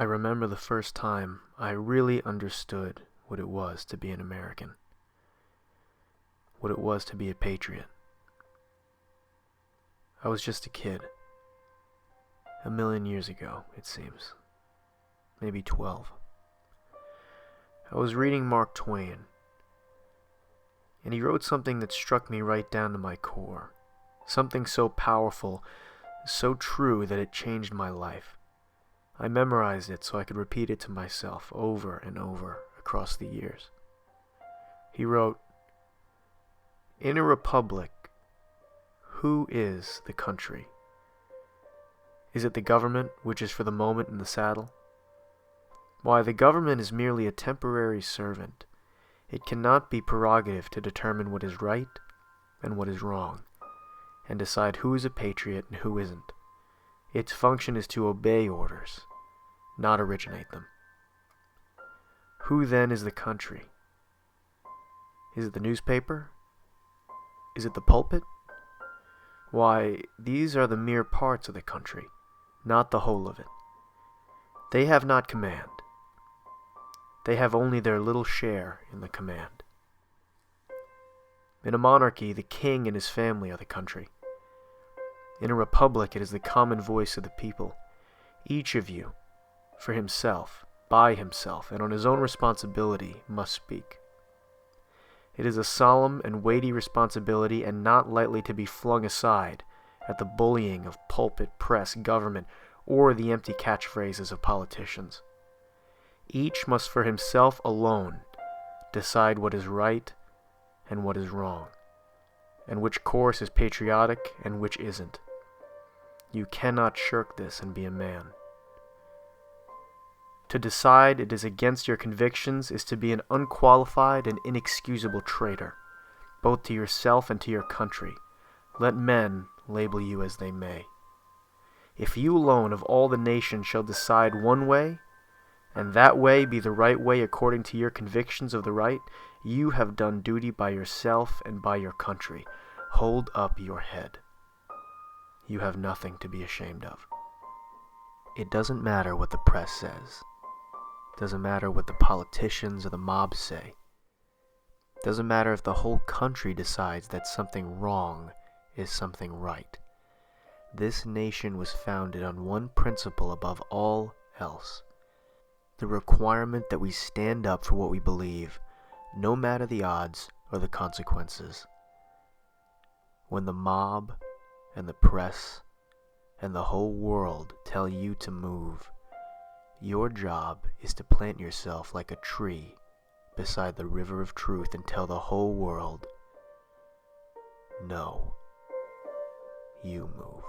I remember the first time I really understood what it was to be an American, what it was to be a patriot. I was just a kid, 1,000,000 years ago, it seems, maybe 12. I was reading Mark Twain, and he wrote something that struck me right down to my core, something so powerful, so true that it changed my life. I memorized it so I could repeat it to myself over and over across the years. He wrote, "In a republic, who is the country? Is it the government which is for the moment in the saddle? Why, the government is merely a temporary servant. It cannot be prerogative to determine what is right and what is wrong, and decide who is a patriot and who isn't. Its function is to obey orders, not originate them. Who then is the country? Is it the newspaper? Is it the pulpit? Why, these are the mere parts of the country, not the whole of it. They have not command. They have only their little share in the command. In a monarchy, the king and his family are the country. In a republic, it is the common voice of the people. Each of you, for himself, by himself, and on his own responsibility, must speak. It is a solemn and weighty responsibility, and not lightly to be flung aside at the bullying of pulpit, press, government, or the empty catchphrases of politicians. Each must for himself alone decide what is right and what is wrong, and which course is patriotic and which isn't. You cannot shirk this and be a man. To decide it is against your convictions is to be an unqualified and inexcusable traitor, both to yourself and to your country. Let men label you as they may. If you alone of all the nation shall decide one way, and that way be the right way according to your convictions of the right, you have done duty by yourself and by your country. Hold up your head. You have nothing to be ashamed of. It doesn't matter what the press says. It doesn't matter what the politicians or the mob say. It doesn't matter if the whole country decides that something wrong is something right. This nation was founded on one principle above all else: the requirement that we stand up for what we believe, no matter the odds or the consequences. When the mob and the press and the whole world tell you to move, your job is to plant yourself like a tree beside the river of truth and tell the whole world, no, you move.